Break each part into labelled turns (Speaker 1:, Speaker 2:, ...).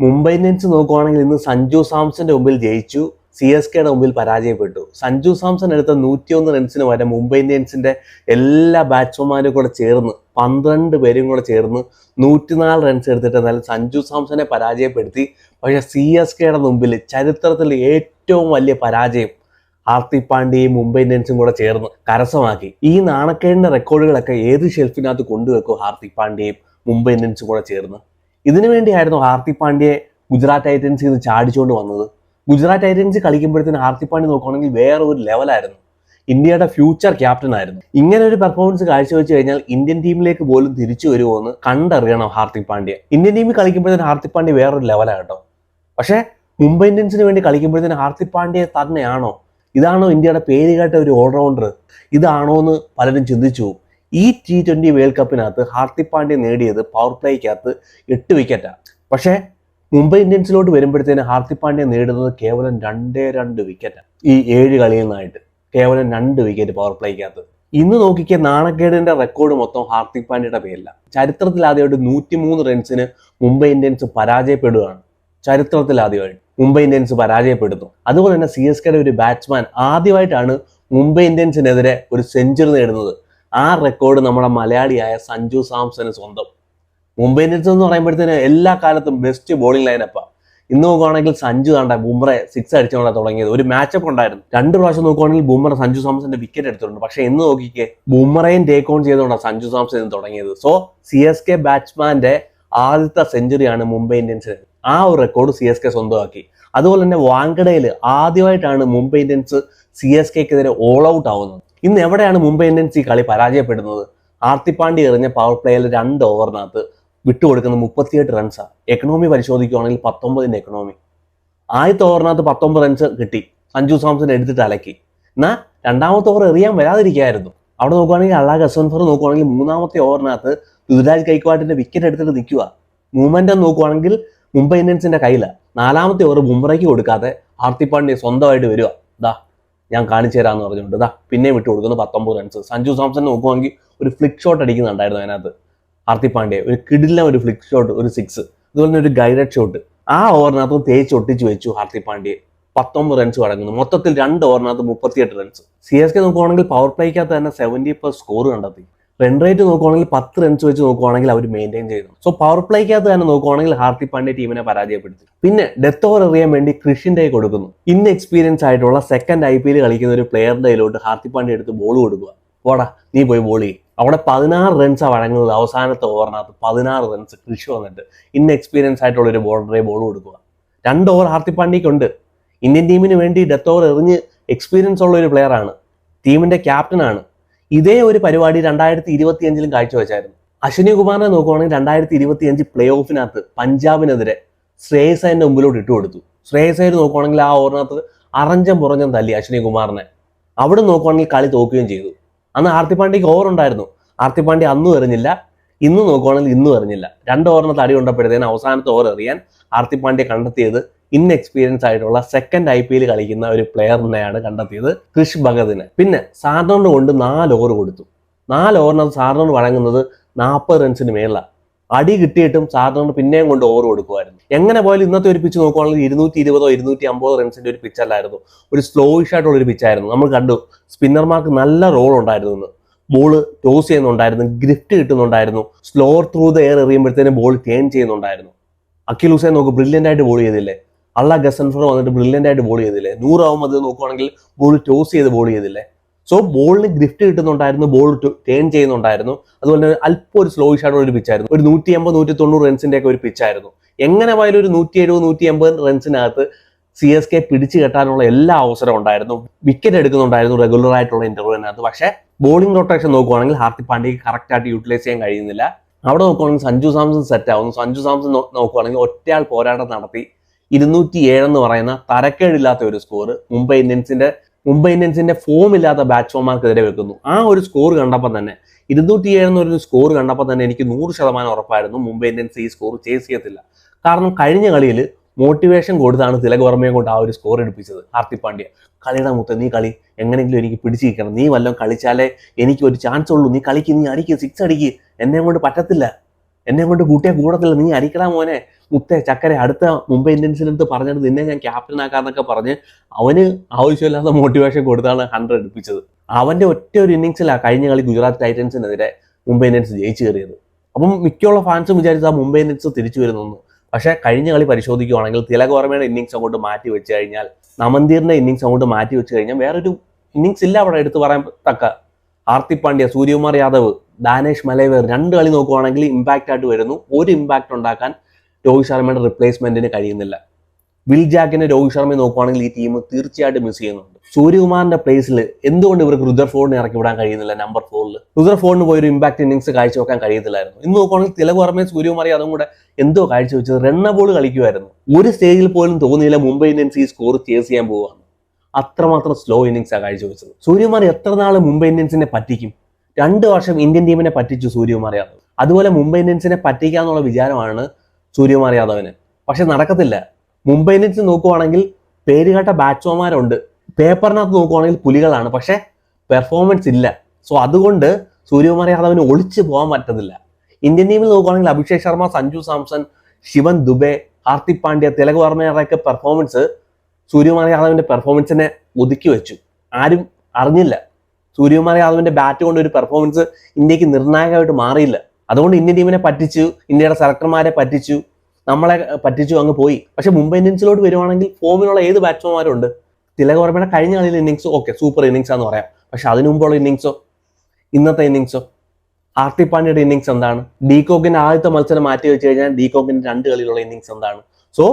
Speaker 1: Mumbai Indians നോക്കുവാണെങ്കിൽ ഇന്ന് സഞ്ജു സാംസന്റെ മുമ്പിൽ ജയിച്ചു, സി എസ് കെയുടെ മുമ്പിൽ പരാജയപ്പെട്ടു. സഞ്ജു സാംസൺ എടുത്ത 101 റൺസിന് വരെ മുംബൈ ഇന്ത്യൻസിന്റെ എല്ലാ ബാറ്റ്സ്മാൻമാരും കൂടെ ചേർന്ന് 12 പേരും കൂടെ ചേർന്ന് 104 റൺസ് എടുത്തിട്ട് എന്നാലും സഞ്ജു സാംസനെ പരാജയപ്പെടുത്തി. പക്ഷെ സി എസ് കെയുടെ മുമ്പിൽ ചരിത്രത്തിൽ ഏറ്റവും വലിയ പരാജയം ഹാർദിക് പാണ്ഡ്യയും മുംബൈ ഇന്ത്യൻസും കൂടെ ചേർന്ന് കരസ്ഥമാക്കി. ഈ നാണക്കേടിന്റെ റെക്കോർഡുകളൊക്കെ ഏത് ഷെൽഫിനകത്ത് കൊണ്ടുവെക്കും ഹാർദിക് പാണ്ഡ്യയും മുംബൈ ഇന്ത്യൻസും കൂടെ ചേർന്ന്? ഇതിനു വേണ്ടിയായിരുന്നു ഹാർദിക് പാണ്ഡ്യയെ ഗുജറാത്ത് ടൈറ്റൻസിൽ നിന്ന് ചാടിച്ചുകൊണ്ട് വന്നത്. ഗുജറാത്ത് ടൈറ്റൻസ് കളിക്കുമ്പോഴത്തേന് ഹാർദിക് പാണ്ഡ്യ നോക്കുകയാണെങ്കിൽ വേറെ ഒരു ലെവലായിരുന്നു. ഇന്ത്യയുടെ ഫ്യൂച്ചർ ക്യാപ്റ്റൻ ആയിരുന്നു. ഇങ്ങനെ ഒരു പെർഫോമൻസ് കാഴ്ചവെച്ച് കഴിഞ്ഞാൽ ഇന്ത്യൻ ടീമിലേക്ക് പോലും തിരിച്ചു വരുമോ എന്ന് കണ്ടറിയണം ഹാർദിക് പാണ്ഡ്യ. ഇന്ത്യൻ ടീമിൽ കളിക്കുമ്പോഴത്തേന് ഹാർദിക് പാണ്ഡ്യ വേറൊരു ലെവലാണ് കേട്ടോ. പക്ഷേ മുംബൈ ഇന്ത്യൻസിന് വേണ്ടി കളിക്കുമ്പോഴത്തേന് ഹാർദിക് പാണ്ഡ്യ തന്നെയാണോ? ഇതാണോ ഇന്ത്യയുടെ പേര് കേട്ട ഒരു ഓൾറൗണ്ടർ? ഇതാണോ എന്ന് പലരും ചിന്തിച്ചു. ഈ T20 വേൾഡ് കപ്പിനകത്ത് ഹാർദിക് പാണ്ഡ്യ നേടിയത് പവർ പ്ലേക്കകത്ത് 8 വിക്കറ്റാണ്. പക്ഷേ മുംബൈ ഇന്ത്യൻസിലോട്ട് വരുമ്പോഴത്തേന് ഹാർദിക് പാണ്ഡ്യ നേടുന്നത് കേവലം 2 വിക്കറ്റാണ്. ഈ 7 കളിയിൽ നിന്നായിട്ട് കേവലം 2 വിക്കറ്റ് പവർ പ്ലേക്കകത്ത്. ഇന്ന് നോക്കിക്കുക, നാണക്കേടിന്റെ റെക്കോർഡ് മൊത്തം ഹാർദിക് പാണ്ഡ്യയുടെ പേരില്ല. ചരിത്രത്തിൽ ആദ്യമായിട്ട് 103 റൺസിന് മുംബൈ ഇന്ത്യൻസ് പരാജയപ്പെടുകയാണ്. ചരിത്രത്തിൽ ആദ്യമായിട്ട് മുംബൈ ഇന്ത്യൻസ് പരാജയപ്പെടുന്നു. അതുപോലെ തന്നെ സി എസ് കെയുടെ ഒരു ബാറ്റ്സ്മാൻ ആദ്യമായിട്ടാണ് മുംബൈ ഇന്ത്യൻസിനെതിരെ ഒരു സെഞ്ചുറി നേടുന്നത്. ആ റെക്കോർഡ് നമ്മുടെ മലയാളിയായ സഞ്ജു സാംസന് സ്വന്തം. മുംബൈ ഇന്ത്യൻസ് എന്ന് പറയുമ്പോഴത്തേന് എല്ലാ കാലത്തും ബെസ്റ്റ് ബോളിംഗ് ലൈനപ്പാണ്. ഇന്ന് നോക്കുകയാണെങ്കിൽ സഞ്ജു താണ്ട ബുംറയെ 6 അടിച്ചുകൊണ്ടാണ് തുടങ്ങിയത്. ഒരു മാച്ചപ്പ് ഉണ്ടായിരുന്നു. 2 പ്രാവശ്യം നോക്കുകയാണെങ്കിൽ ബുംറ സഞ്ജു സാംസന്റെ വിക്കറ്റ് എടുത്തിട്ടുണ്ട്. പക്ഷെ ഇന്ന് നോക്കിക്കേ, ബുംറയും ടേക്ക് ഓൺ ചെയ്തുകൊണ്ടാണ് സഞ്ജു സാംസൺ ഇന്ന് തുടങ്ങിയത്. സോ സി എസ് കെ ബാറ്റ്സ്മാന്റെ ആദ്യത്തെ സെഞ്ചുറിയാണ് മുംബൈ ഇന്ത്യൻസിന്. ആ ഒരു റെക്കോർഡ് സി എസ് കെ സ്വന്തമാക്കി. അതുപോലെ തന്നെ വാങ്കഡയിൽ ആദ്യമായിട്ടാണ് മുംബൈ ഇന്ത്യൻസ് സി എസ് കെക്കെതിരെ ഓൾ ഔട്ട് ആവുന്നത്. ഇന്ന് എവിടെയാണ് മുംബൈ ഇന്ത്യൻസ് ഈ കളി പരാജയപ്പെടുന്നത്? ഹാർദിക് പാണ്ഡ്യ എറിഞ്ഞ പവർ പ്ലേയിൽ 2 ഓവറിനകത്ത് വിട്ടുകൊടുക്കുന്ന 38 റൺസാണ്. എക്കണോമി പരിശോധിക്കുകയാണെങ്കിൽ 19 എക്കണോമി. ആദ്യത്തെ ഓവറിനകത്ത് 19 റൺസ് കിട്ടി, സഞ്ജു സാംസൺ എടുത്തിട്ട് അലക്കി. എന്നാൽ രണ്ടാമത്തെ ഓവർ എറിയാൻ വരാതിരിക്കുകയായിരുന്നു. അവിടെ നോക്കുകയാണെങ്കിൽ അള്ളാഹ് ഗസൻഫർ നോക്കുകയാണെങ്കിൽ 3-ാമത്തെ ഓവറിനകത്ത് ഋതുരാജ് ഗൈക്വാഡിന്റെ വിക്കറ്റ് എടുത്തിട്ട് നിൽക്കുക. മൂവ്മെന്റ് നോക്കുകയാണെങ്കിൽ മുംബൈ ഇന്ത്യൻസിന്റെ കയ്യിലാണ്. 4-ാമത്തെ ഓവർ ബുംറയ്ക്ക് കൊടുക്കാതെ ഹാർദിക് പാണ്ഡ്യ സ്വന്തമായിട്ട് വരിക. ഞാൻ കാണിച്ചു തരാമെന്ന് പറഞ്ഞുകൊണ്ട് പിന്നെ വിട്ടു കൊടുക്കുന്നു 19 റൺസ്. സഞ്ജു സാംസൺ നോക്കുവാണെങ്കിൽ ഒരു ഫ്ലിക്ക് ഷോട്ട് അടിക്കുന്നുണ്ടായിരുന്നു അതിനകത്ത്. ഹാർദിക് പാണ്ഡ്യ ഒരു കിടിലൻ ഒരു ഫ്ലിക്ക് ഷോട്ട്, ഒരു 6, അതുപോലെ തന്നെ ഒരു ഗൈഡഡ് ഷോട്ട് ആ ഓവറിനകത്ത് തേച്ച് ഒട്ടിച്ചു വെച്ചു ഹാർദിക് പാണ്ഡ്യ. 19 റൺസ് അടങ്ങുന്നു. മൊത്തത്തിൽ 2 ഓവറിനകത്ത് 38 റൺസ്. സി എസ് കെ നോക്കുവാണെങ്കിൽ പവർ പ്ലേക്കകത്ത് തന്നെ 70+ സ്കോർ കണ്ടെത്തി. റൺ റേറ്റ് നോക്കുവാണെങ്കിൽ 10 റൺസ് വെച്ച് നോക്കുവാണെങ്കിൽ അവർ മെയിൻറ്റെയിൻ ചെയ്തു. സോ പവർ പ്ലേക്കകത്ത് തന്നെ നോക്കുവാണെങ്കിൽ ഹാർദിക് പാണ്ഡ്യ ടീമിനെ പരാജയപ്പെടുത്തി. പിന്നെ ഡെത്ത് ഓവർ എറിയാൻ വേണ്ടി കൃഷിന്റെ കൊടുക്കുന്നു. ഇന്ന് എക്സ്പീരിയൻസ് ആയിട്ടുള്ള സെക്കൻഡ് IPL കളിക്കുന്ന ഒരു പ്ലെയറിന്റെ കയ്യിലോട്ട് ഹാർദിക് പാണ്ഡ്യ എടുത്ത് ബോൾ കൊടുക്കുക. പോടാ നീ പോയി ബോൾ ചെയ്യും. അവിടെ 16 റൺസാണ് വഴങ്ങുന്നത്. അവസാനത്തെ ഓവറിനകത്ത് 16 റൺസ് കൃഷി വന്നിട്ട് ഇന്ന് എക്സ്പീരിയൻസ് ആയിട്ടുള്ള ഒരു ബോളറെ ബോൾ കൊടുക്കുക. 2 ഓവർ ഹാർദിക് പാണ്ഡ്യയ്ക്കുണ്ട്. ഇന്ത്യൻ ടീമിന് വേണ്ടി ഡെത്ത് ഓവർ എറിഞ്ഞ് എക്സ്പീരിയൻസ് ഉള്ള ഒരു പ്ലെയറാണ്, ടീമിന്റെ ക്യാപ്റ്റനാണ്. ഇതേ ഒരു പരിപാടി 2025 കാഴ്ചവെച്ചായിരുന്നു. അശ്വിനി കുമാറിനെ നോക്കുവാണെങ്കിൽ 2025 പ്ലേ ഓഫിനകത്ത് പഞ്ചാബിനെതിരെ ശ്രേയസ് അയ്യറിന്റെ മുമ്പിലോട്ട് ഇട്ടുകൊടുത്തു. ശ്രേയസ് അയ്യർ നോക്കുവാണെങ്കിൽ ആ ഓവറിനകത്ത് അറഞ്ചം പുറഞ്ഞം തല്ലി അശ്വിനി കുമാറിനെ. അവിടെ നോക്കുവാണെങ്കിൽ കളി തോക്കുകയും ചെയ്തു. അന്ന് ഹാർദിക് പാണ്ഡ്യക്ക് ഓവർ ഉണ്ടായിരുന്നു. ഹാർദിക് പാണ്ഡ്യ അന്നും എറിഞ്ഞില്ല, ഇന്ന് നോക്കുവാണെങ്കിൽ ഇന്നും എറിഞ്ഞില്ല. 2 ഓവറിനകത്ത് അടി കൊണ്ടപ്പോഴത്തേന് അവസാനത്തെ ഓവർ എറിയാൻ ഹാർദിക് പാണ്ഡ്യ കണ്ടെത്തിയത് ഇൻഎക്സ്പീരിയൻസ് ആയിട്ടുള്ള സെക്കൻഡ് IPL കളിക്കുന്ന ഒരു പ്ലെയറിനെയാണ് കണ്ടെത്തിയത്, ക്രിഷ് ഭഗതിനെ. പിന്നെ സാധാരണ കൊണ്ട് 4 ഓവർ കൊടുത്തു. 4 ഓവറിനകത്ത് സാധാരണ വഴങ്ങുന്നത് 40 റൺസിന് മേളിലാണ്. അടി കിട്ടിയിട്ടും സാധാരണ പിന്നെയും കൊണ്ട് ഓവർ കൊടുക്കുമായിരുന്നു. എങ്ങനെ പോയാലും ഇന്നത്തെ ഒരു പിച്ച് നോക്കുവാണെങ്കിൽ 220 250 റൺസിന്റെ ഒരു പിച്ചല്ലായിരുന്നു. ഒരു സ്ലോയിഷ് ആയിട്ടുള്ള ഒരു പിച്ചായിരുന്നു. നമ്മൾ കണ്ടു സ്പിന്നർമാർക്ക് നല്ല റോൾ ഉണ്ടായിരുന്നു. ഇന്ന് ബോൾ ടോസ് ചെയ്യുന്നുണ്ടായിരുന്നു, ഗ്രിഫ്റ്റ് കിട്ടുന്നുണ്ടായിരുന്നു, സ്ലോർ ത്രൂ ദ എയർ എറിയുമ്പോഴത്തേനും ബോൾ ടേൺ ചെയ്യുന്നുണ്ടായിരുന്നു. അഖിൽ ഹുസൈൻ നോക്ക് ബ്രില്യൻ്റ് ആയിട്ട് ബോൾ ചെയ്തില്ലേ. അള്ളാഹ് ഗസൻഫർ വന്നിട്ട് ബ്രില്യൻ്റ് ആയിട്ട് ബോൾ ചെയ്തില്ലേ. 100 ആവുമ്പോൾ നോക്കുവാണെങ്കിൽ ബോൾ ടോസ് ചെയ്ത് ബോൾ ചെയ്തില്ലേ. സോ ബോളിന് ഗ്രിഫ്റ്റ് കിട്ടുന്നുണ്ടായിരുന്നു, ബോൾ ടേൺ ചെയ്യുന്നുണ്ടായിരുന്നു. അതുപോലെ തന്നെ അല്പം ഒരു സ്ലോയിഷ് ആയിട്ടുള്ള ഒരു പിച്ചായിരുന്നു. ഒരു 180 190 റൺസിന്റെ ഒക്കെ ഒരു പിച്ചായിരുന്നു. എങ്ങനെ പോയാലും ഒരു 170 180 റൺസിനകത്ത് സി എസ് കെ പിടിച്ചു കെട്ടാനുള്ള എല്ലാ അവസരവും ഉണ്ടായിരുന്നു. വിക്കറ്റ് എടുക്കുന്നുണ്ടായിരുന്നു റെഗുലർ ആയിട്ടുള്ള ഇന്റർവ്യൂവിനകത്ത്. പക്ഷേ ബോളിംഗ് റൊട്ടേഷൻ നോക്കുവാണെങ്കിൽ ഹാർദിക് പാണ്ഡ്യക്ക് കറക്റ്റ് ആയിട്ട് യൂട്ടിലൈസ് ചെയ്യാൻ കഴിയുന്നില്ല. അവിടെ നോക്കുവാണെങ്കിൽ സഞ്ജു സാംസൺ സെറ്റ് ആവുന്നു. സഞ്ജു സാംസൺ നോക്കുവാണെങ്കിൽ ഒറ്റയാൾ പോരാട്ടം നടത്തി 207 എന്ന് പറയുന്ന തരക്കേടില്ലാത്ത ഒരു സ്കോർ മുംബൈ ഇന്ത്യൻസിന്റെ ഫോം ഇല്ലാത്ത ബാറ്റ്സ്മാൻമാർക്കെതിരെ വെക്കുന്നു. ആ ഒരു സ്കോർ കണ്ടപ്പോൾ തന്നെ 207 എന്നൊരു സ്കോർ കണ്ടപ്പോൾ തന്നെ എനിക്ക് 100% ഉറപ്പായിരുന്നു മുംബൈ ഇന്ത്യൻസ് ഈ സ്കോർ ചേസ് ചെയ്യത്തില്ല. കാരണം കഴിഞ്ഞ കളിയിൽ മോട്ടിവേഷൻ കൊടുത്താണ് തിലക് വർമ്മയെ കൊണ്ട് ആ ഒരു സ്കോർ എടുപ്പിച്ചത് ഹാർദിക് പാണ്ഡ്യ. കളിയുടെ മുത്ത നീ കളി എങ്ങനെയെങ്കിലും എനിക്ക് പിടിച്ചിരിക്കണം, നീ വല്ലതും കളിച്ചാലേ എനിക്ക് ഒരു ചാൻസ് ഉള്ളൂ, നീ കളിക്ക്, നീ അടിക്ക്, 6 അടിക്ക്, എന്നെ കൊണ്ട് പറ്റത്തില്ല. എന്നെ കൊണ്ട് കൂട്ടിയാൽ കൂടത്തില്ല, നീ അടിക്കടാ മോനെ മുത്തേ ചക്കരെ, അടുത്ത മുംബൈ ഇന്ത്യൻസിനടുത്ത് പറഞ്ഞിട്ട് നിന്നെ ഞാൻ ക്യാപ്റ്റൻ ആക്കാന്നൊക്കെ പറഞ്ഞ് അവന് ആവശ്യമില്ലാത്ത മോട്ടിവേഷൻ കൊടുത്താണ് 100 എടുപ്പിച്ചത്. അവന്റെ ഒറ്റ ഒരു ഇന്നിങ്സിലാണ് കഴിഞ്ഞ കളി ഗുജറാത്ത് ടൈറ്റൻസിനെതിരെ മുംബൈ ഇന്ത്യൻസ് ജയിച്ചു കയറിയത്. അപ്പം മിക്കുള്ള ഫാൻസും വിചാരിച്ചത് ആ മുംബൈ ഇന്ത്യൻസ് തിരിച്ചു വരുന്നു. പക്ഷേ കഴിഞ്ഞ കളി പരിശോധിക്കുകയാണെങ്കിൽ തിലക് വർമ്മയുടെ ഇന്നിങ്സ് അങ്ങോട്ട് മാറ്റി വെച്ച് കഴിഞ്ഞാൽ, നമന്തീറിന്റെ ഇന്നിങ്സ് അങ്ങോട്ട് മാറ്റി വെച്ച് കഴിഞ്ഞാൽ വേറൊരു ഇന്നിങ്സ് ഇല്ല അവിടെ എടുത്ത് പറയാൻ തക്ക. ഹാർദിക് പാണ്ഡ്യ, സൂര്യകുമാർ യാദവ്, ദാനേഷ് മലൈവേർ 2 കളി നോക്കുവാണെങ്കിൽ ഇമ്പാക്റ്റ് ആയിട്ട് വരുന്നു. ഒരു ഇമ്പാക്റ്റ് ഉണ്ടാക്കാൻ രോഹിത് ശർമ്മയുടെ റിപ്ലേസ്മെന്റിന് കഴിയുന്നില്ല. വിൽ ജാക്കിനെ രോഹിത് ശർമ്മയെ നോക്കുവാണെങ്കിൽ ഈ ടീം തീർച്ചയായിട്ടും മിസ് ചെയ്യുന്നുണ്ട്. സൂര്യകുമാറിന്റെ പ്ലേസിൽ എന്തുകൊണ്ട് ഇവർക്ക് റുദർഫോർഡിനെ ഇറക്കി വിടാൻ കഴിയുന്നില്ല? നമ്പർ 4 റുദർഫോർഡിന് പോയി ഒരു ഇമ്പാക്ട് ഇന്നിങ്സ് കാഴ്ചവെക്കാൻ കഴിയത്തില്ലായിരുന്നു. ഇന്ന് നോക്കുവാണെങ്കിൽ തിലക് വർമ്മയും സൂര്യകുമാർ യാദവും കൂടെ എന്തോ കാഴ്ചവെച്ചത്, റണ്ണ ബോൾ കളിക്കുമായിരുന്നു. ഒരു സ്റ്റേജിൽ പോലും തോന്നിയില്ല മുംബൈ ഇന്ത്യൻസ് ഈ സ്കോർ ചേസ് ചെയ്യാൻ പോവുകയാണ്. അത്രമാത്രം സ്ലോ ഇന്നിങ്സാണ് കാഴ്ചവെച്ചത്. സൂര്യകുമാർ എത്ര നാൾ മുംബൈ ഇന്ത്യൻസിനെ പറ്റിക്കും? 2 വർഷം ഇന്ത്യൻ ടീമിനെ പറ്റിച്ചു സൂര്യകുമാർ യാദവ്. അതുപോലെ മുംബൈ ഇന്ത്യൻസിനെ പറ്റിക്കാന്നുള്ള വിചാരമാണ് സൂര്യകുമാർ യാദവിന്. പക്ഷെ നടക്കത്തില്ല. മുംബൈ ഇന്ത്യൻസ് നോക്കുവാണെങ്കിൽ പേരുകേട്ട ബാറ്റ്സ്മാൻമാരുണ്ട്, പേപ്പറിനകത്ത് നോക്കുവാണെങ്കിൽ പുലികളാണ്, പക്ഷെ പെർഫോമൻസ് ഇല്ല. സോ അതുകൊണ്ട് സൂര്യകുമാർ യാദവിന് ഒളിച്ചു പോകാൻ പറ്റത്തില്ല. ഇന്ത്യൻ ടീമിൽ നോക്കുവാണെങ്കിൽ അഭിഷേക് ശർമ്മ, സഞ്ജു സാംസൺ, ശിവൻ ദുബെ, ഹാർദിക് പാണ്ഡ്യ, തിലക് വർമ്മയുടെയൊക്കെ പെർഫോമൻസ് സൂര്യകുമാർ യാദവിന്റെ പെർഫോമൻസിനെ ഒതുക്കി വെച്ചു. ആരും അറിഞ്ഞില്ല. സൂര്യകുമാർ യാദവിന്റെ ബാറ്റ് കൊണ്ട് ഒരു പെർഫോമൻസ് ഇന്ത്യക്ക് നിർണായകമായിട്ട് മാറിയില്ല. അതുകൊണ്ട് ഇന്ത്യൻ ടീമിനെ പറ്റിച്ചു, ഇന്ത്യയുടെ സെലക്ടർമാരെ പറ്റിച്ചു, നമ്മളെ പറ്റിച്ചു, അങ്ങ് പോയി. പക്ഷെ മുംബൈ ഇന്ത്യൻസിലോട്ട് വരുവാണെങ്കിൽ ഫോമിലുള്ള ഏത് ബാറ്റ്സ്മാൻമാരും ഉണ്ട്. തിലക് വർമ്മയുടെ കഴിഞ്ഞ കളിയിലെ ഇന്നിങ്സോ ഓക്കെ സൂപ്പർ ഇന്നിങ്സ് ആണെന്ന് പറയാം. പക്ഷെ അതിനു മുമ്പുള്ള ഇന്നിങ്സോ, ഇന്നത്തെ ഇന്നിങ്സോ, ഹാർദിക് പാണ്ഡ്യയുടെ ഇന്നിങ്സ് എന്താണ്? ഡീകോക്കിന്റെ ആദ്യത്തെ മത്സരം മാറ്റി വെച്ച് കഴിഞ്ഞാൽ ഡീകോക്കിന്റെ 2 കളിയിലുള്ള ഇന്നിങ്സ് എന്താണ്? സോ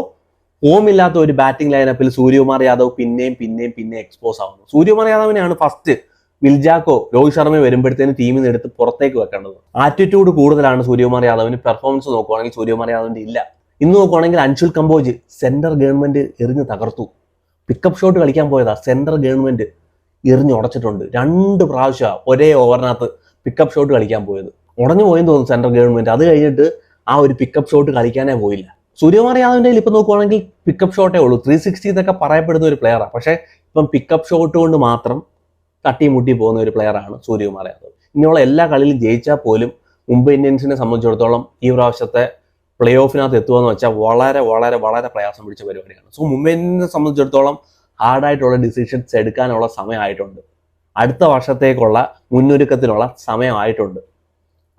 Speaker 1: ഫോമില്ലാത്ത ഒരു ബാറ്റിംഗ് ലൈനപ്പിൽ സൂര്യകുമാർ യാദവ് പിന്നെ എക്സ്പോസ് ആവുന്നു. സൂര്യകുമാർ യാദവിനെയാണ് ഫസ്റ്റ് വിൽജാക്കോ, രോഹിത് ശർമ്മ വരുമ്പോഴത്തേന് ടീമിൽ നിന്ന് എടുത്ത് പുറത്തേക്ക് വെക്കേണ്ടത്. ആറ്റിറ്റ്യൂഡ് കൂടുതലാണ് സൂര്യകുമാർ യാദവിന്. പെർഫോമൻസ് നോക്കുവാണെങ്കിൽ സൂര്യകുമാർ യാദവിന്റെ ഇല്ല. ഇന്ന് നോക്കുവാണെങ്കിൽ അൻഷുൽ കമ്പോജ് സെന്റർ ഗവൺമെന്റ് എറിഞ്ഞ് തകർത്തു. പിക്കപ്പ് ഷോട്ട് കളിക്കാൻ പോയതാ, സെന്റർ ഗവൺമെന്റ് എറിഞ്ഞ് ഉടച്ചിട്ടുണ്ട്. 2 പ്രാവശ്യം ഒരേ ഓവറിനകത്ത് പിക്കപ്പ് ഷോട്ട് കളിക്കാൻ പോയത്. ഉടഞ്ഞു പോയെന്ന് തോന്നുന്നു സെന്റർ ഗവൺമെന്റ്. അത് കഴിഞ്ഞിട്ട് ആ ഒരു പിക്കപ്പ് ഷോട്ട് കളിക്കാനേ പോയില്ല. സൂര്യകുമാർ യാദവിന്റെ ഇപ്പം നോക്കുവാണെങ്കിൽ പിക്കപ്പ് ഷോട്ടേ ഉള്ളൂ. 360 എന്നൊക്കെ പറയപ്പെടുന്ന ഒരു പ്ലെയറാണ്. പക്ഷേ ഇപ്പം പിക്കപ്പ് ഷോട്ട് കൊണ്ട് മാത്രം തട്ടിമുട്ടി പോകുന്ന ഒരു പ്ലെയറാണ് സൂര്യകുമാർ യാദവ്. ഇനിയുള്ള എല്ലാ കളിയിലും ജയിച്ചാൽ പോലും മുംബൈ ഇന്ത്യൻസിനെ സംബന്ധിച്ചിടത്തോളം ഈ പ്രാവശ്യത്തെ പ്ലേ ഓഫിനകത്ത് എത്തുകയെന്ന് വെച്ചാൽ വളരെ വളരെ വളരെ പ്രയാസം പിടിച്ച പരിപാടിയാണ്. സോ മുംബൈ ഇന്ത്യൻസിനെ സംബന്ധിച്ചിടത്തോളം ഹാർഡായിട്ടുള്ള ഡിസിഷൻസ് എടുക്കാനുള്ള സമയമായിട്ടുണ്ട്. അടുത്ത വർഷത്തേക്കുള്ള മുന്നൊരുക്കത്തിനുള്ള സമയമായിട്ടുണ്ട്.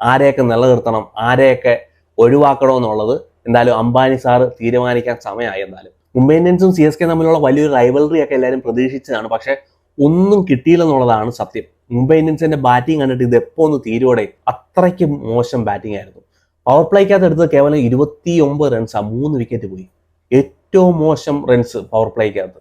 Speaker 1: ആരെയൊക്കെ നിലനിർത്തണം, ആരെയൊക്കെ ഒഴിവാക്കണമെന്നുള്ളത് എന്തായാലും അംബാനി സാറ് തീരുമാനിക്കാൻ സമയമായി. എന്തായാലും മുംബൈ ഇന്ത്യൻസും CSK തമ്മിലുള്ള വലിയൊരു റൈവൽറി ഒക്കെ എല്ലാവരും പ്രതീക്ഷിച്ചതാണ്. പക്ഷെ ഒന്നും കിട്ടിയില്ലെന്നുള്ളതാണ് സത്യം. മുംബൈ ഇന്ത്യൻസിന്റെ ബാറ്റിംഗ് കണ്ടിട്ട് ഇത് എപ്പോൾ ഒന്ന് തീരുവോടെ, അത്രയ്ക്ക് മോശം ബാറ്റിംഗ് ആയിരുന്നു. പവർ പ്ലേക്കകത്ത് എടുത്തത് കേവലം 29 റൺസാണ്, 3 വിക്കറ്റ് പോയി. ഏറ്റവും മോശം റൺസ് പവർ പ്ലേക്കകത്ത്,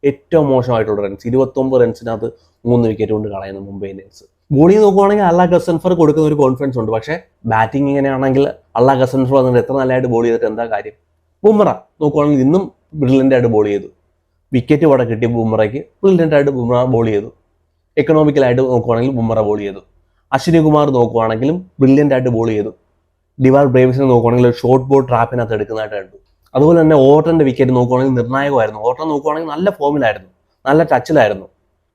Speaker 1: ഏറ്റവും മോശമായിട്ടുള്ള റൺസ് 29 റൺസിനകത്ത് 3 വിക്കറ്റ് കൊണ്ട് കളയുന്നു മുംബൈ ഇന്ത്യൻസ്. ബോളിംഗ് നോക്കുവാണെങ്കിൽ അല്ല ഗസൻഫർ കൊടുക്കുന്ന ഒരു കോൺഫിഡൻസ് ഉണ്ട്. പക്ഷേ ബാറ്റിംഗ് ഇങ്ങനെയാണെങ്കിൽ അല്ല ഗസൻഫർ വന്നിട്ട് എത്ര നല്ലതായിട്ട് ബോൾ ചെയ്തിട്ട് എന്താ കാര്യം? ബുംറ നോക്കുവാണെങ്കിൽ ഇന്നും ബ്രില്യൻ്റ് ആയിട്ട് ബോൾ ചെയ്തു. വിക്കറ്റ് ഇവിടെ കിട്ടി ബുംറയ്ക്ക്, ബ്രില്യൻ്റ് ആയിട്ട് ബുംറ ബോൾ ചെയ്തു. എക്കണോമിക്കലായിട്ട് നോക്കുവാണെങ്കിൽ ബുംറ ബോൾ ചെയ്തു. അശ്വിനി കുമാർ നോക്കുവാണെങ്കിലും ബ്രില്യൻ്റ് ആയിട്ട് ബോൾ ചെയ്തു. ഡിവാൾ ബ്രേവിസിനെ നോക്കുവാണെങ്കിൽ ഒരു ഷോർട്ട് ബോൾ ട്രാപ്പിനകത്ത് എടുക്കുന്നതായിട്ട് കണ്ടു. അതുപോലെ തന്നെ ഓർട്ടന്റെ വിക്കറ്റ് നോക്കുവാണെങ്കിൽ നിർണായകമായിരുന്നു. ഓർട്ടൻ നോക്കുവാണെങ്കിൽ നല്ല ഫോമിലായിരുന്നു, നല്ല ടച്ചിലായിരുന്നു,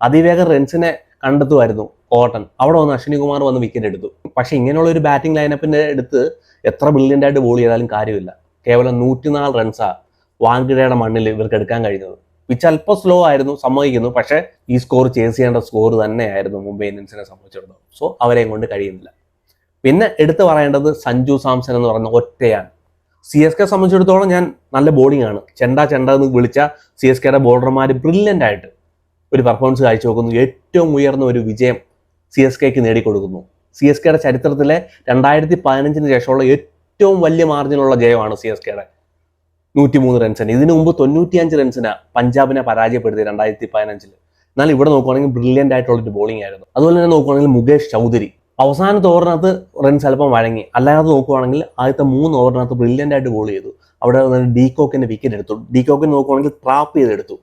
Speaker 1: അതിവേഗം റൺസിനെ കണ്ടെത്തുമായിരുന്നു ഓർട്ടൻ. അവിടെ വന്ന് അശ്വിനി കുമാർ വന്ന് വിക്കറ്റ് എടുത്തു. പക്ഷെ ഇങ്ങനെയുള്ള ഒരു ബാറ്റിംഗ് ലൈനപ്പിന്റെ അടുത്ത് എത്ര ബ്രില്യൻ്റ് ആയിട്ട് ബോൾ ചെയ്താലും കാര്യമില്ല. കേവലം 104 റൺസാണ് വാൻഖഡയുടെ മണ്ണിൽ ഇവർക്ക് എടുക്കാൻ കഴിഞ്ഞത്. പിച്ച് അല്പം സ്ലോ ആയിരുന്നു, സമ്മതിക്കുന്നു. പക്ഷേ ഈ സ്കോർ ചേസ് ചെയ്യേണ്ട സ്കോർ തന്നെയായിരുന്നു മുംബൈ ഇന്ത്യൻസിനെ സംബന്ധിച്ചിടത്തോളം. സോ അവരെയും കൊണ്ട് കഴിയുന്നില്ല. പിന്നെ എടുത്തു പറയേണ്ടത് സഞ്ജു സാംസൺ എന്ന് പറയുന്ന ഒറ്റയാണ്. CSK സംബന്ധിച്ചിടത്തോളം ഞാൻ നല്ല ബോളിംഗ് ആണ്. ചെണ്ട എന്ന് വിളിച്ച CSKയുടെ ബോളർമാർ ബ്രില്യൻ്റ് ആയിട്ട് ഒരു പെർഫോമൻസ് കാഴ്ചവെക്കുന്നു. ഏറ്റവും ഉയർന്ന ഒരു വിജയം CSKക്ക് നേടിക്കൊടുക്കുന്നു. CSKയുടെ ചരിത്രത്തിലെ 2015 ശേഷമുള്ള ഏറ്റവും വലിയ മാർജിനുള്ള ജയമാണ് CSKയുടെ 103 റൺസിന്. ഇതിനു മുമ്പ് 95 റൺസിന് പഞ്ചാബിനെ പരാജയപ്പെടുത്തി 2015. എന്നാൽ ഇവിടെ നോക്കുവാണെങ്കിൽ ബ്രില്യൻ്റ് ആയിട്ടുള്ളൊരു ബോളിംഗ് ആയിരുന്നു. അതുപോലെ തന്നെ നോക്കുവാണെങ്കിൽ മുകേഷ് ചൗധരി അവസാനത്തെ ഓവറിനകത്ത് റൺസ് അല്പം വഴങ്ങി. അല്ലാതെ നോക്കുവാണെങ്കിൽ ആദ്യത്തെ 3 ഓവറിനകത്ത് ബ്രില്യൻ്റ് ആയിട്ട് ബോൾ ചെയ്തു. അവിടെ ഡീകോക്കിന്റെ വിക്കറ്റ് എടുത്തു. ഡീകോക്കിന് നോക്കുവാണെങ്കിൽ ട്രാപ്പ് ചെയ്തെടുത്തു.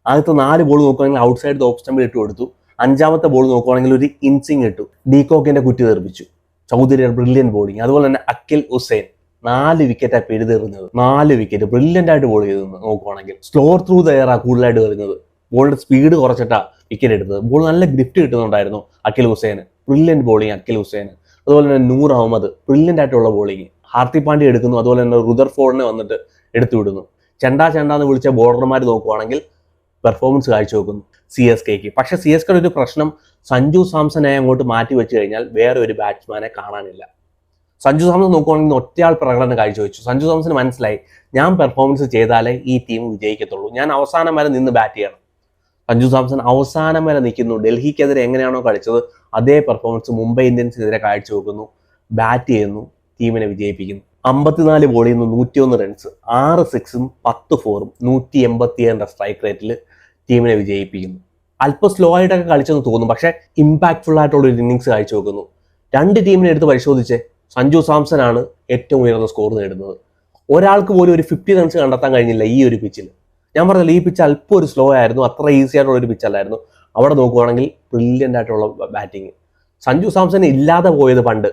Speaker 1: ആദ്യത്തെ 4 ബോൾ നോക്കുവാണെങ്കിൽ ഔട്ട് സൈഡ് ഓഫ് സ്റ്റമ്പിൽ ഇട്ട് കൊടുത്തു. 5ാമത്തെ ബോൾ നോക്കുവാണെങ്കിൽ ഒരു ഇൻസിങ് ഇട്ടു. ഡീകോക്കിന്റെ കുറ്റി തെറിപ്പിച്ചു. ചൗധരിയുടെ ബ്രില്യൻ ബോളിംഗ്. അതുപോലെ തന്നെ അഖിൽ ഹുസൈൻ 4 വിക്കറ്റാണ് പിഴുതെറിഞ്ഞത്. 4 വിക്കറ്റ് ബ്രില്യൻ്റ് ആയിട്ട് ബോൾ ചെയ്തു. നോക്കുവാണെങ്കിൽ സ്ലോർ ത്രൂ ദ എയറാണ് കൂടുതലായിട്ട് വരുന്നത്. ബോളിന്റെ സ്പീഡ് കുറച്ചിട്ടാണ് വിക്കറ്റ് എടുത്തത്. ബോൾ നല്ല ഗ്രിഫ്റ്റ് കിട്ടുന്നുണ്ടായിരുന്നു അഖിൽ ഹുസൈന്. ബ്രില്യൻ്റ് ബോളിംഗ് അഖിൽ ഹുസൈന്. അതുപോലെ തന്നെ നൂർ അഹമ്മദ് ബ്രില്യൻ്റ് ആയിട്ടുള്ള ബോളിംഗ്. ഹാർദിക് പാണ്ഡ്യ എടുക്കുന്നു, അതുപോലെ തന്നെ റുദർഫോർഡിനെ വന്നിട്ട് എടുത്തു വിടുന്നു. ചെണ്ടാന്ന് വിളിച്ച ബോർഡർമാർ നോക്കുവാണെങ്കിൽ പെർഫോമൻസ് കാഴ്ചവെക്കുന്നു CSKക്ക്. പക്ഷേ CSKയുടെ ഒരു പ്രശ്നം, സഞ്ജു സാംസനെ അങ്ങോട്ട് മാറ്റി വെച്ച് കഴിഞ്ഞാൽ വേറെ ഒരു ബാറ്റ്സ്മാനെ കാണാനില്ല. സഞ്ജു സാംസൺ നോക്കുവാണെങ്കിൽ ഒറ്റയാൾ പ്രകടനം കാഴ്ചവെച്ചു. സഞ്ജു സാംസന് മനസ്സിലായി, ഞാൻ പെർഫോമൻസ് ചെയ്താലേ ഈ ടീം വിജയിക്കത്തുള്ളൂ, ഞാൻ അവസാനം വരെ നിന്ന് ബാറ്റ് ചെയ്യണം. സഞ്ജു സാംസൺ അവസാനം വരെ നിൽക്കുന്നു. ഡൽഹിക്കെതിരെ എങ്ങനെയാണോ കളിച്ചത് അതേ പെർഫോമൻസ് മുംബൈ ഇന്ത്യൻസിനെതിരെ കാഴ്ചവെക്കുന്നു, ബാറ്റ് ചെയ്യുന്നു, ടീമിനെ വിജയിപ്പിക്കുന്നു. 54 ബോളിൽ നിന്ന് 101 റൺസ്, 6 സിക്സും 10 ഫോറും, 187 സ്ട്രൈക്ക് റേറ്റിൽ ടീമിനെ വിജയിപ്പിക്കുന്നു. അല്പം സ്ലോ ആയിട്ടൊക്കെ കളിച്ചെന്ന് തോന്നും, പക്ഷേ ഇമ്പാക്ട്ഫുൾ ആയിട്ടുള്ള ഒരു ഇന്നിങ്സ് കാഴ്ചവെക്കുന്നു. രണ്ട് ടീമിനെ എടുത്ത് പരിശോധിച്ച് സഞ്ജു സാംസൺ ആണ് ഏറ്റവും ഉയർന്ന സ്കോർ നേടുന്നത്. ഒരാൾക്ക് പോലും ഒരു 50 റൺസ് കണ്ടെത്താൻ കഴിഞ്ഞില്ല ഈ ഒരു പിച്ചിൽ. ഞാൻ പറഞ്ഞില്ല, ഈ പിച്ച് അല്പം ഒരു സ്ലോ ആയിരുന്നു, അത്ര ഈസി ആയിട്ടുള്ള ഒരു പിച്ചല്ലായിരുന്നു. അവിടെ നോക്കുവാണെങ്കിൽ ബ്രില്യൻ്റ് ആയിട്ടുള്ള ബാറ്റിങ്. സഞ്ജു സാംസൺ ഇല്ലാതെ പോയത് പണ്ട്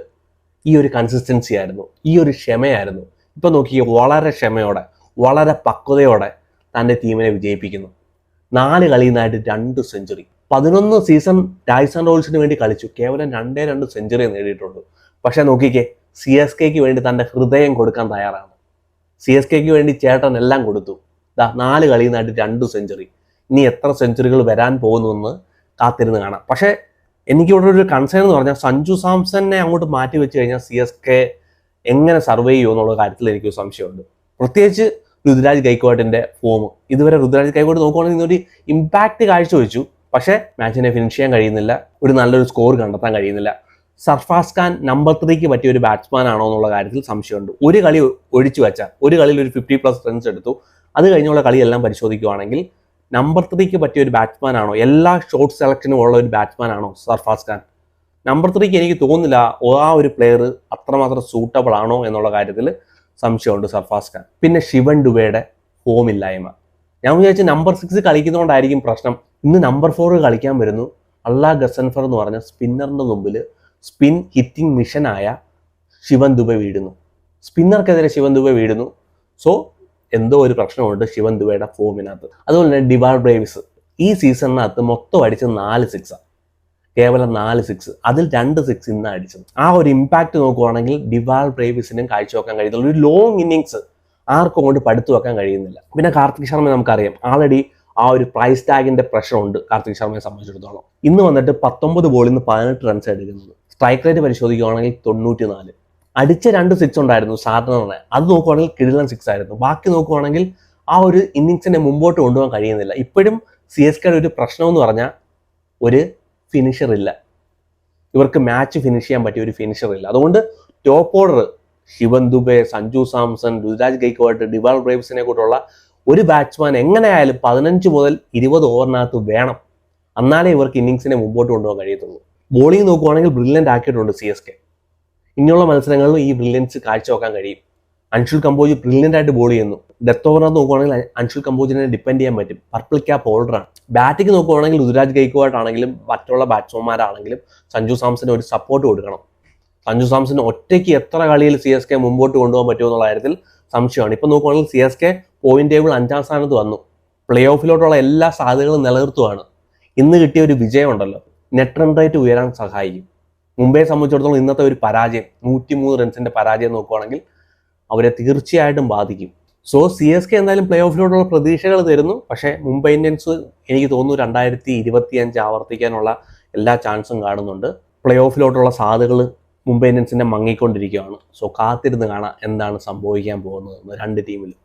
Speaker 1: ഈ ഒരു കൺസിസ്റ്റൻസി ആയിരുന്നു, ഈ ഒരു ക്ഷമയായിരുന്നു. ഇപ്പം നോക്കി, വളരെ ക്ഷമയോടെ വളരെ പക്വതയോടെ തൻ്റെ ടീമിനെ വിജയിപ്പിക്കുന്നു. 4 കളിയിൽ നിന്നായിട്ട് 2 സെഞ്ചുറി. 11 സീസൺ ടൈസൺ റോൾസിന് വേണ്ടി കളിച്ചു, കേവലം 2 സെഞ്ചുറി നേടിയിട്ടുണ്ട്. പക്ഷെ നോക്കിക്കേ, CSKക്ക് വേണ്ടി തൻ്റെ ഹൃദയം കൊടുക്കാൻ തയ്യാറാണ്. CSKക്ക് വേണ്ടി ചേട്ടൻ എല്ലാം കൊടുത്തു. 4 കളിയിൽ നിന്നായിട്ട് 2 സെഞ്ചുറി. ഇനി എത്ര സെഞ്ചുറികൾ വരാൻ പോകുന്നുവെന്ന് കാത്തിരുന്ന് കാണാം. പക്ഷേ എനിക്കിവിടെ ഒരു കൺസേൺ എന്ന് പറഞ്ഞാൽ, സഞ്ജു സാംസനെ അങ്ങോട്ട് മാറ്റി വെച്ച് കഴിഞ്ഞാൽ CSK എങ്ങനെ സർവൈവ് ചെയ്യുമോ എന്നുള്ള കാര്യത്തിൽ എനിക്കൊരു സംശയമുണ്ട്. പ്രത്യേകിച്ച് ഋതുരാജ് ഗൈക്വാഡിന്റെ ഫോം. ഇതുവരെ ഋതുരാജ് ഗൈക്വാഡ് നോക്കുവാണെങ്കിൽ ഒരു ഇമ്പാക്റ്റ് കാഴ്ചവെച്ചു, പക്ഷേ മാച്ചിനെ ഫിനിഷ് ചെയ്യാൻ കഴിയുന്നില്ല, ഒരു നല്ലൊരു സ്കോർ കണ്ടെത്താൻ കഴിയുന്നില്ല. സർഫാസ് ഖാൻ നമ്പർ 3ക്ക് പറ്റിയ ഒരു ബാറ്റ്സ്മാൻ ആണോ എന്നുള്ള കാര്യത്തിൽ സംശയമുണ്ട്. ഒരു കളി ഒഴിച്ചു വെച്ചാൽ, ഒരു കളിയിൽ ഒരു 50+ റൺസ് എടുത്തു, അത് കഴിഞ്ഞുള്ള കളിയെല്ലാം പരിശോധിക്കുകയാണെങ്കിൽ നമ്പർ 3ക്ക് പറ്റിയ ഒരു ബാറ്റ്സ്മാൻ ആണോ, എല്ലാ ഷോട്ട് സെലക്ഷനും ഉള്ള ഒരു ബാറ്റ്സ്മാൻ ആണോ സർഫാസ് ഖാൻ? നമ്പർ 3ക്ക് എനിക്ക് തോന്നുന്നില്ല ആ ഒരു പ്ലെയർ അത്രമാത്രം സൂട്ടബിൾ ആണോ എന്നുള്ള കാര്യത്തിൽ സംശയമുണ്ട് സർഫാസ് ഖാൻ. പിന്നെ ശിവൻ ദുബെയുടെ ഫോമില്ലായ്മ. ഞാൻ വിചാരിച്ചു നമ്പർ 6 കളിക്കുന്നതുകൊണ്ടായിരിക്കും പ്രശ്നം. ഇന്ന് നമ്പർ 4 കളിക്കാൻ വരുന്നു. അള്ളാ ഗസൻഫർ എന്ന് പറഞ്ഞ സ്പിന്നറിന്റെ മുമ്പിൽ സ്പിൻ ഹിറ്റിംഗ് മിഷനായ ശിവൻ ദുബെ വീഴുന്നു. സ്പിന്നർക്കെതിരെ ശിവൻ ദുബെ വീഴുന്നു. സോ എന്തോ ഒരു പ്രശ്നമുണ്ട് ശിവൻ ദുബെയുടെ ഫോമിനകത്ത്. അതുപോലെ തന്നെ ഡിവാൾ ബ്രേവിസ് ഈ സീസണിനകത്ത് മൊത്തം അടിച്ചത് 4 സിക്സാണ്, കേവലം 4 സിക്സ്. അതിൽ 2 സിക്സ് ഇന്ന് അടിച്ചത്. ആ ഒരു ഇമ്പാക്ട് നോക്കുവാണെങ്കിൽ ഡിവാൾ ബ്രേവിസിനും കാഴ്ചവെക്കാൻ കഴിയുന്നില്ല. ഒരു ലോങ് ഇന്നിങ്സ് ആർക്കും കൊണ്ട് പടുത്തു വെക്കാൻ കഴിയുന്നില്ല. പിന്നെ കാർത്തിക് ശർമ്മ നമുക്കറിയാം, ആൾറെഡി ആ ഒരു പ്രൈസ് ടാഗിന്റെ പ്രഷർ ഉണ്ട് കാർത്തിക് ശർമ്മയെ സംബന്ധിച്ചിടത്തോളം. ഇന്ന് വന്നിട്ട് 19 ബോളിൽ നിന്ന് 18 റൺസ് എടുക്കുന്നത്. സ്ട്രൈക്ക് റേറ്റ് പരിശോധിക്കുകയാണെങ്കിൽ 94. അടിച്ച 2 സിക്സ് ഉണ്ടായിരുന്നു സാധാരണ, അത് നോക്കുവാണെങ്കിൽ കിടിലൻ 6 ആയിരുന്നു. ബാക്കി നോക്കുവാണെങ്കിൽ ആ ഒരു ഇന്നിങ്സിനെ മുമ്പോട്ട് കൊണ്ടുപോകാൻ കഴിയുന്നില്ല. ഇപ്പോഴും CSKയുടെ ഒരു പ്രശ്നം എന്ന് പറഞ്ഞാൽ ഒരു ഫിനിഷർ ഇല്ല. ഇവർക്ക് മാച്ച് ഫിനിഷ് ചെയ്യാൻ പറ്റിയ ഒരു ഫിനിഷർ ഇല്ല. അതുകൊണ്ട് top order Shivam Dube, Sanju Samson, Ruturaj Gaikwad, Dewald ബ്രേവ്സിനെ കൂട്ടുള്ള ഒരു ബാറ്റ്സ്മാൻ എങ്ങനെയായാലും 15 മുതൽ 20 ഓവറിനകത്ത് വേണം. എന്നാലേ ഇവർക്ക് ഇന്നിങ്സിനെ മുമ്പോട്ട് കൊണ്ടുപോകാൻ കഴിയത്തുള്ളൂ. ബോളിംഗ് നോക്കുവാണെങ്കിൽ ബ്രില്യൻ്റ് ആക്കിയിട്ടുണ്ട് CSK. ഇനിയുള്ള മത്സരങ്ങളിലും ഈ ബ്രില്യൻസ് കാഴ്ചവെക്കാൻ കഴിയും. അൻഷുൽ കമ്പോജ് ബ്രില്യൻ്റ് ആയിട്ട് ബോൾ ചെയ്യുന്നു. ഡെത്ത് ഓവറിനകത്ത് നോക്കുവാണെങ്കിൽ അൻഷുൽ കമ്പോജിനെ ഡിപ്പെൻഡ് ചെയ്യാൻ പറ്റും. Purple cap ഹോൾഡറാണ്. ബാറ്റിംഗ് നോക്കുവാണെങ്കിൽ ഋതുരാജ് ഗൈക്വാഡ് ആണെങ്കിലും മറ്റുള്ള ബാറ്റ്സ്മാൻമാരാണെങ്കിലും സഞ്ജു സാംസന് ഒരു സപ്പോർട്ട് കൊടുക്കണം. സഞ്ജു സാംസന് ഒറ്റയ്ക്ക് എത്ര കളിയിൽ CSK മുമ്പോട്ട് കൊണ്ടുപോകാൻ പറ്റുമോ എന്നുള്ള കാര്യത്തിൽ സംശയമാണ്. ഇപ്പം നോക്കുവാണെങ്കിൽ CSK പോയിന്റ് ടേബിൾ 5ാം സ്ഥാനത്ത് വന്നു. പ്ലേ ഓഫിലോട്ടുള്ള എല്ലാ സാധ്യതകളും നിലനിർത്തുവാണ്. ഇന്ന് കിട്ടിയ ഒരു വിജയം ഉണ്ടല്ലോ, നെറ്റ് റൺ റേറ്റ് ഉയരാൻ സഹായിക്കും. മുംബൈയെ സംബന്ധിച്ചിടത്തോളം ഇന്നത്തെ ഒരു പരാജയം, 103 റൺസിന്റെ പരാജയം നോക്കുവാണെങ്കിൽ അവരെ തീർച്ചയായിട്ടും ബാധിക്കും. സോ CSK എന്തായാലും പ്ലേ ഓഫിലോട്ടുള്ള പ്രതീക്ഷകൾ തരുന്നു. പക്ഷേ മുംബൈ ഇന്ത്യൻസ് എനിക്ക് തോന്നുന്നു 2025 ആവർത്തിക്കാനുള്ള എല്ലാ ചാൻസും കാണുന്നുണ്ട്. പ്ലേ ഓഫിലോട്ടുള്ള സാധ്യതകൾ മുംബൈ ഇന്ത്യൻസിന്റെ മങ്ങിക്കൊണ്ടിരിക്കുകയാണ്. സോ കാത്തിരുന്ന് കാണാം എന്താണ് സംഭവിക്കാൻ പോകുന്നത് രണ്ട് ടീമിലും.